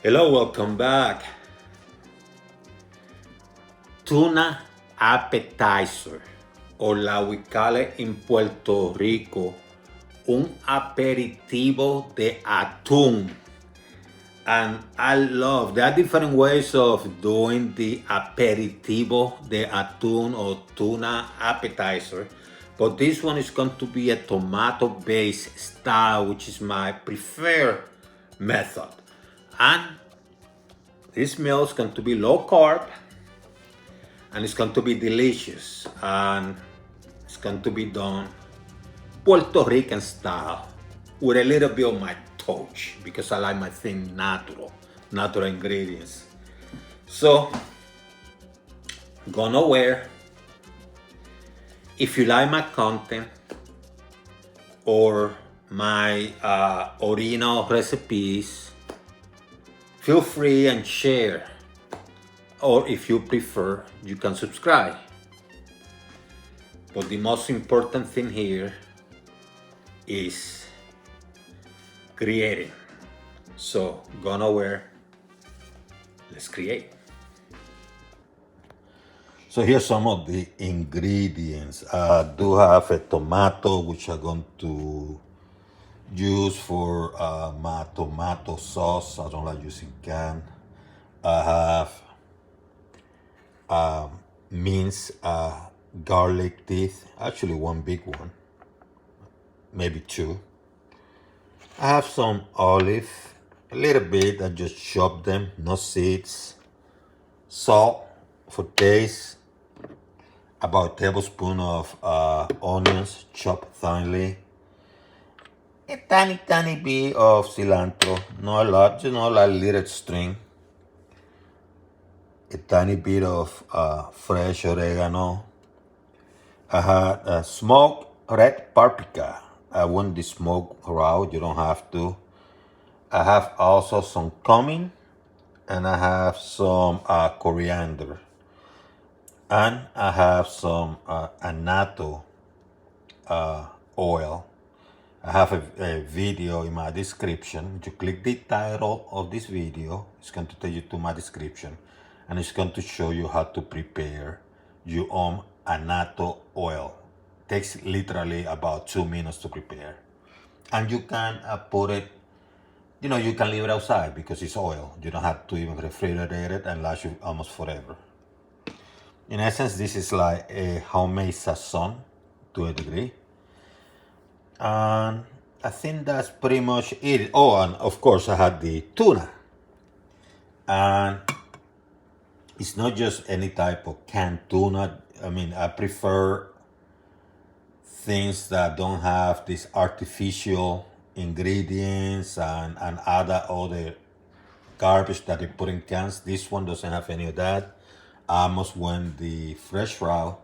Hello, welcome back. Tuna Appetizer, o la ubicale in Puerto Rico, un aperitivo de atún. And I love, there are different ways of doing the aperitivo de atún or tuna appetizer, but this one is going to be a tomato-based style, which is my preferred method. And this meal is going to be low carb, and it's going to be delicious, and it's going to be done Puerto Rican style with a little bit of my touch, because I like my thing natural ingredients. So go nowhere. If you like my content or my original recipes, feel free and share. Or if you prefer, you can subscribe. But the most important thing here is creating. So go nowhere, let's create. So here's some of the ingredients. I do have a tomato, which I'm going to use for my tomato sauce. I don't like using canned. I have minced garlic teeth, actually one big one, maybe two. I have some olive, a little bit. I just chopped them, no seeds. Salt for taste. About a tablespoon of onions chopped finely. A tiny bit of cilantro, not a lot, just like a little string. A tiny bit of fresh oregano. I had a smoked red paprika. I want the smoke raw, you don't have to. I have also some cumin, and I have some coriander. And I have some annatto oil. I have a video in my description. You click the title of this video, it's going to take you to my description, and it's going to show you how to prepare your own annatto oil. Takes literally about 2 minutes to prepare. And you can put it, you can leave it outside because it's oil. You don't have to even refrigerate it, and lasts you almost forever. In essence, this is like a homemade sazón to a degree. And I think that's pretty much it. Oh, and of course I had the tuna. And it's not just any type of canned tuna. I mean, I prefer things that don't have these artificial ingredients and other garbage that they put in cans. This one doesn't have any of that. I almost went the fresh route,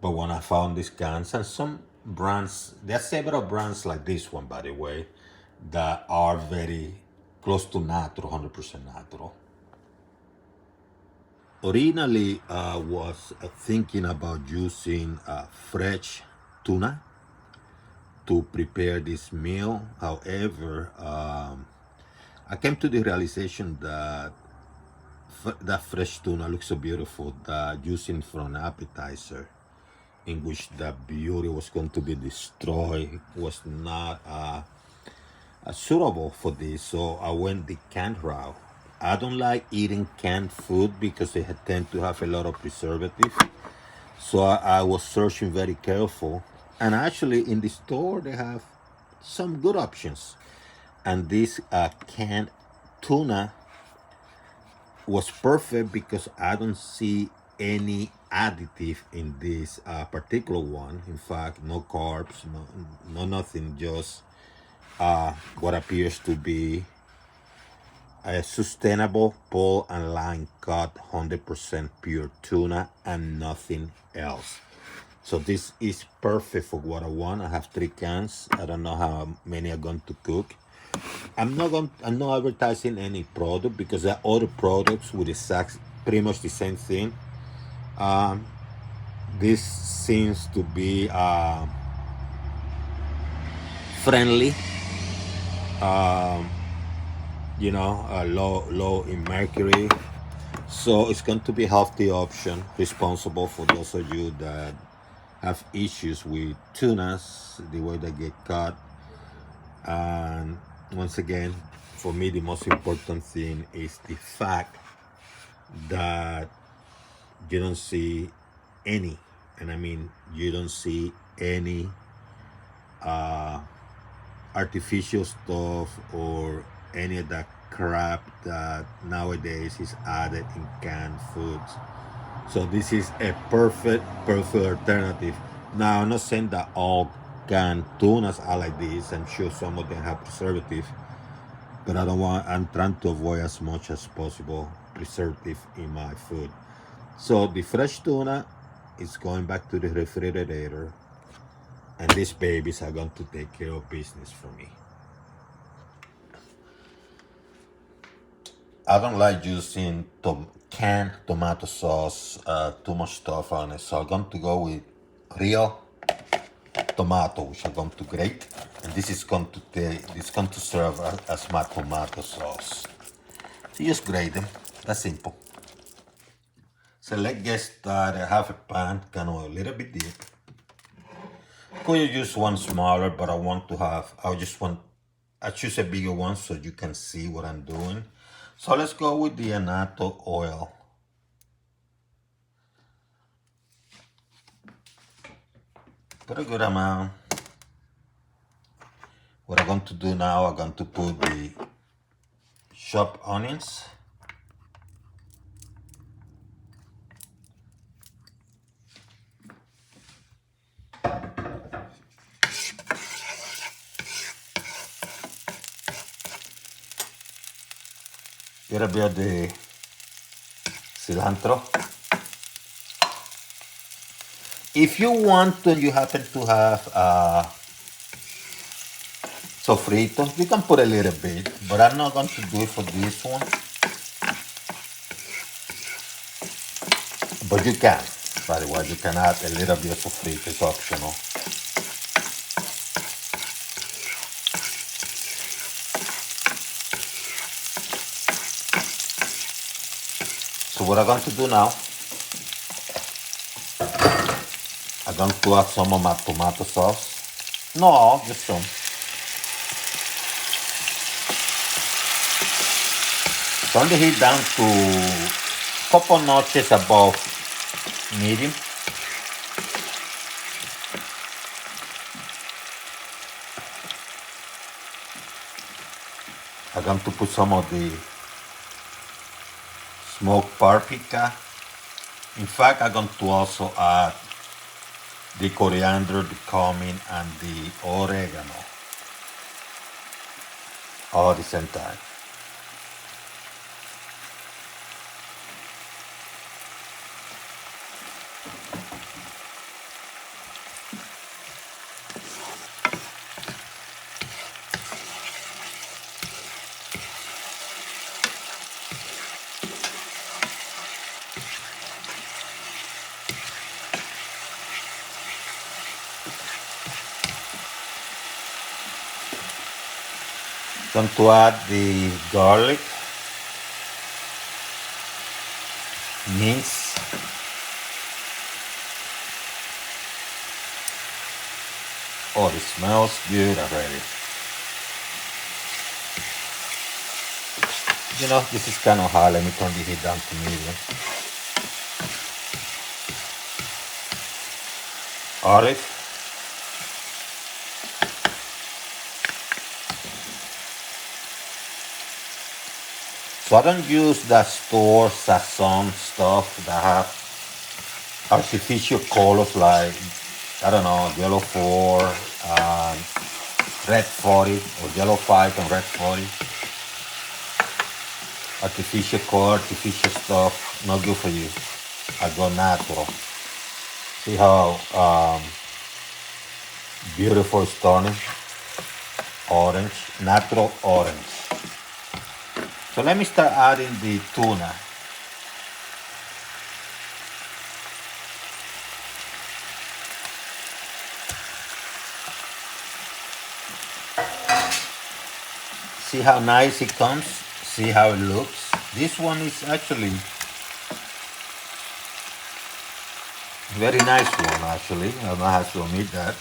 but when I found these cans, and some brands, there are several brands like this one, by the way, that are very close to natural, 100% natural. Originally, I was thinking about using fresh tuna to prepare this meal. However, I came to the realization that that fresh tuna looks so beautiful that using for an appetizer, in which the beauty was going to be destroyed, was not suitable for this. So I went the canned route. I don't like eating canned food because they tend to have a lot of preservative. So I was searching very careful. And actually in the store, they have some good options. And this canned tuna was perfect because I don't see any additive in this particular one. In fact, no carbs, no nothing, just what appears to be a sustainable pole and line cut 100% pure tuna and nothing else. So this is perfect for what I want. I have 3 cans. I don't know how many are going to cook. I'm not advertising any product because there are other products with pretty much the same thing. This seems to be friendly. you know, low in mercury. So it's going to be a healthy option, responsible for those of you that have issues with tunas, the way they get caught. And once again, for me, the most important thing is the fact that you don't see any, and I mean, you don't see any artificial stuff or any of that crap that nowadays is added in canned foods. So this is a perfect alternative. Now I'm not saying that all canned tunas are like this. I'm sure some of them have preservative, but I'm trying to avoid as much as possible preservative in my food. So the fresh tuna is going back to the refrigerator, and these babies are going to take care of business for me. I don't like using canned tomato sauce, too much stuff on it. So I'm going to go with real tomato, which I'm going to grate. And this is going to serve as my tomato sauce. So you just grate them. That's simple. So let's get started. I have a pan, kind of a little bit deep. Could you use one smaller, but I choose a bigger one so you can see what I'm doing. So let's go with the annatto oil. Put a good amount. What I'm going to do now, I'm going to put the chopped onions. Get a bit of the cilantro. If you want to, you happen to have sofrito, you can put a little bit, but I'm not going to do it for this one. But you can, by the way, you can add a little bit of sofrito, it's optional. So what I'm going to do now, I'm going to add some of my tomato sauce. No, just some. Turn the heat down to a couple notches above medium. I'm going to put some of the smoked paprika. In fact, I'm going to also add the coriander, the cumin, and the oregano all at the same time. Going to add the garlic, mince, oh, it smells good already. You know, this is kind of hot. Let me turn the heat down to medium. Olive. So I don't use that store sazón stuff that have artificial colors like, I don't know, yellow 4, red 40, or yellow 5 and red 40. Artificial color, artificial stuff, not good for you. I go natural. See how beautiful it's turning? Orange, natural orange. So let me start adding the tuna. See how nice it comes? see how it looks. This one is actually very nice one actually. I have to admit that.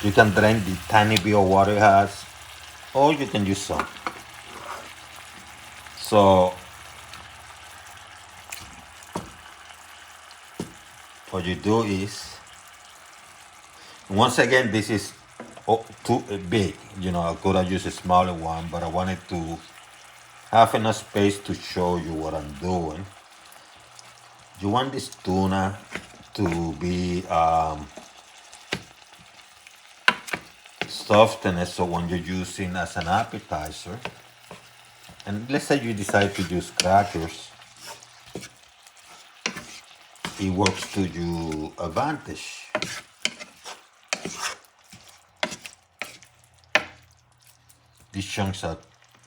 You can drain the tiny bit of water it has, or you can use some. So what you do is, once again, this is too big. You know, I could have used a smaller one, but I wanted to have enough space to show you what I'm doing. You want this tuna to be softened, so when you're using as an appetizer, and let's say you decide to use crackers, it works to your advantage. These chunks are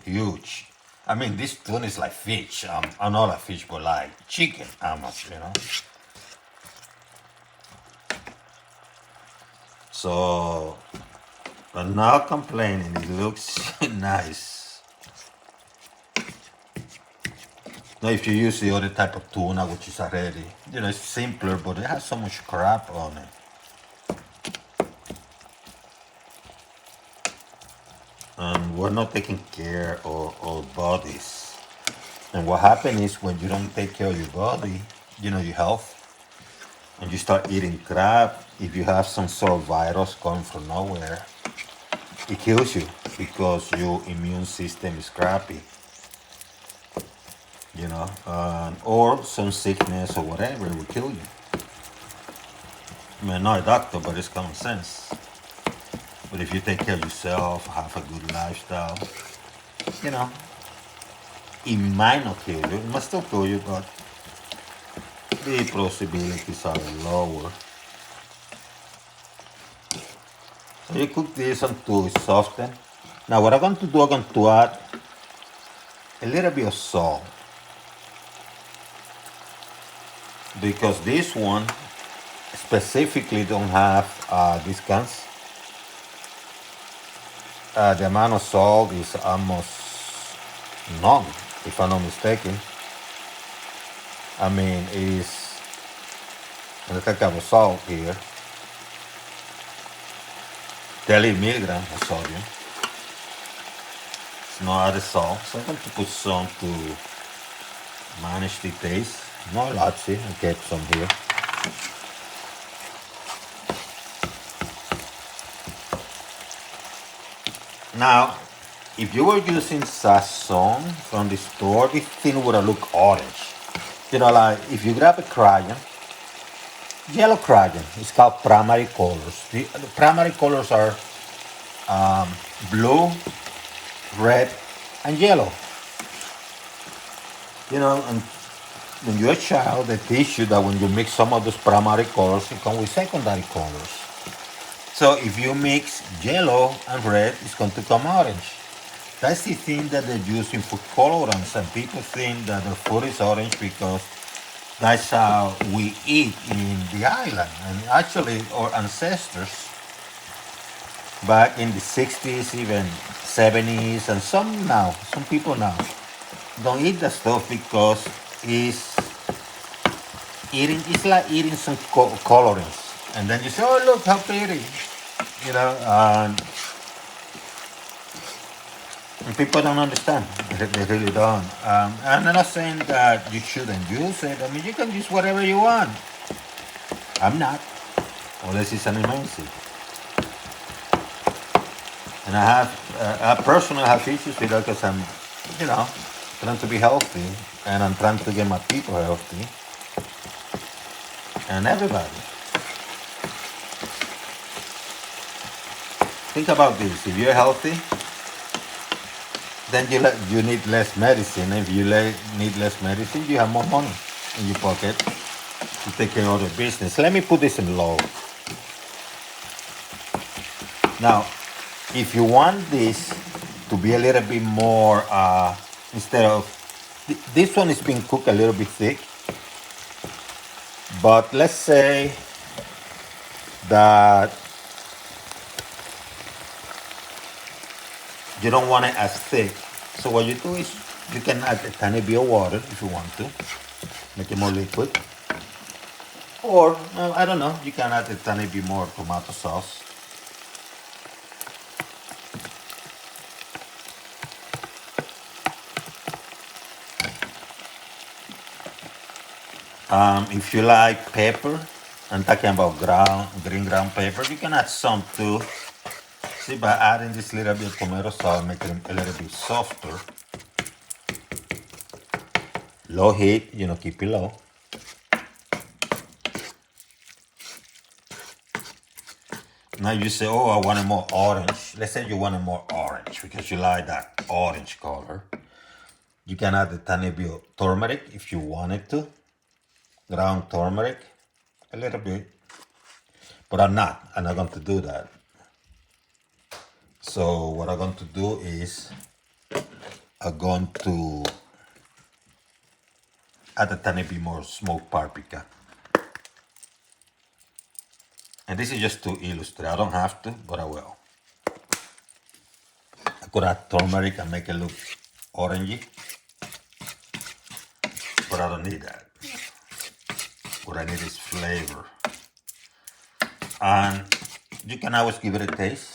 huge. I mean, this tuna is like fish. I'm not like fish, but like chicken, almost, you know. So, I'm not complaining. It looks nice. Now, if you use the other type of tuna, which is already, you know, it's simpler, but it has so much crap on it. And we're not taking care of our bodies. And what happens is when you don't take care of your body, you know, your health, and you start eating crap, if you have some sort of virus coming from nowhere, it kills you because your immune system is crappy. You know, or some sickness or whatever will kill you. I mean, I'm not a doctor, but it's common sense. But if you take care of yourself, have a good lifestyle, you know, it might not kill you. It might still kill you, but the possibilities are lower. So you cook this until it's softened. Now what I'm going to do, I'm going to add a little bit of salt. Because this one specifically don't have these cans. The amount of salt is almost none, if I'm not mistaken. I mean, let's take a salt here. 30 milligrams of sodium. It's not added salt, so I'm going to put some to manage the taste. Not a lot, see, I kept some here. Now, if you were using sazón from the store, this thing would have looked orange. You know, like if you grab a crayon, yellow crayon, it's called primary colors. The primary colors are blue, red, and yellow. You know, and when you're a child, they teach you that when you mix some of those primary colors, it comes with secondary colors. So if you mix yellow and red, it's going to come orange. That's the thing that they're using for colorants, and people think that their food is orange because that's how we eat in the island. And actually, our ancestors, back in the 60s, even 70s, and some people now, don't eat that stuff because it's like eating some colorants. And then you say, oh, look how pretty, you know, and people don't understand. They really don't. And I'm not saying that you shouldn't use it. I mean, you can use whatever you want. I'm not, unless it's an emergency. And I personally have issues with that because I'm, you know, trying to be healthy, and I'm trying to get my people healthy, and everybody. Think about this. If you're healthy, then you need less medicine. If you need less medicine, you have more money in your pocket to take care of the business. Let me put this in low. Now, if you want this to be a little bit more, instead of, this one is being cooked a little bit thick, but let's say that You don't want it as thick. So what you do is you can add a tiny bit of water if you want to. Make it more liquid. Or, I don't know, you can add a tiny bit more tomato sauce. If you like pepper, I'm talking about green ground pepper, you can add some too. See, by adding this little bit of tomato sauce, make it a little bit softer. Low heat, keep it low. Now you say, oh, I want it more orange. Let's say you want it more orange because you like that orange color. You can add a tiny bit of turmeric if you wanted to. Ground turmeric, a little bit. But I'm not going to do that. So what I'm going to do is I'm going to add a tiny bit more smoked paprika. And this is just to illustrate. I don't have to, but I will. I could add turmeric and make it look orangey. But I don't need that. What I need is flavor. And you can always give it a taste.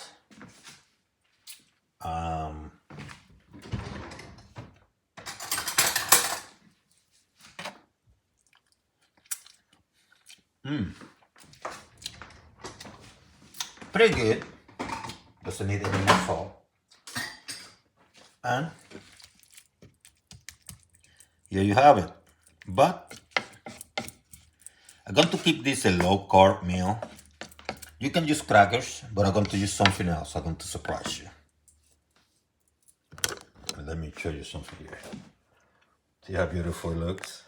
Pretty good. Doesn't need any more salt. And here you have it. But I'm going to keep this a low carb meal. You can use crackers, but I'm going to use something else. I'm going to surprise you. Let me show you something here. See how beautiful it looks?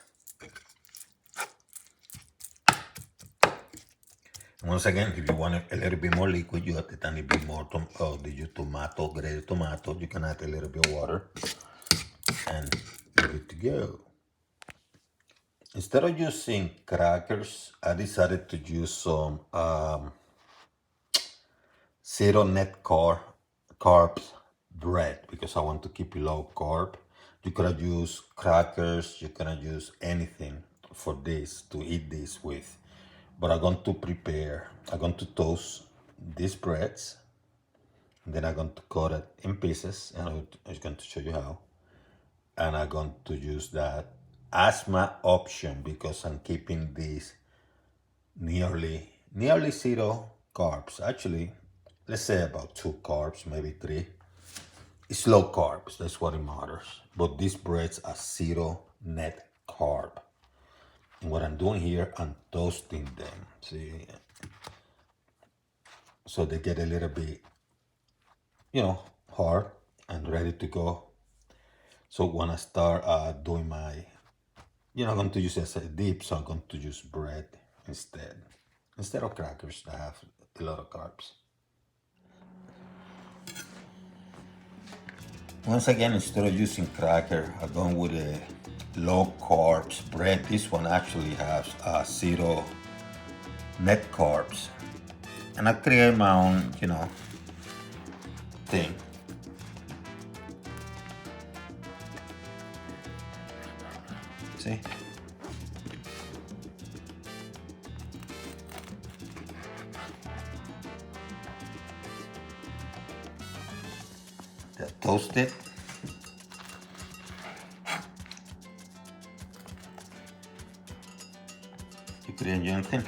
Once again, if you want it a little bit more liquid, you add a tiny bit more tomato, grated tomato. You can add a little bit of water and you're good to go. Instead of using crackers, I decided to use some zero net carbs bread because I want to keep it low carb. You could have used crackers, you could have used anything for this, to eat this with. But I'm going to toast these breads. And then I'm going to cut it in pieces, and I'm just going to show you how. And I'm going to use that as my option because I'm keeping these nearly zero carbs. Actually, let's say about 2 carbs, maybe 3. It's low carbs, that's what it matters. But these breads are zero net carb. And what I'm doing here, I'm toasting them, see? So they get a little bit, hard and ready to go. So when I start doing my, I'm going to use it as a dip, so I'm going to use bread instead of crackers that have a lot of carbs. Once again, instead of using cracker, I'm going with a low carbs bread. This one actually has 0 net carbs. And I create my own, thing. See? They're toasted. You create your own thing.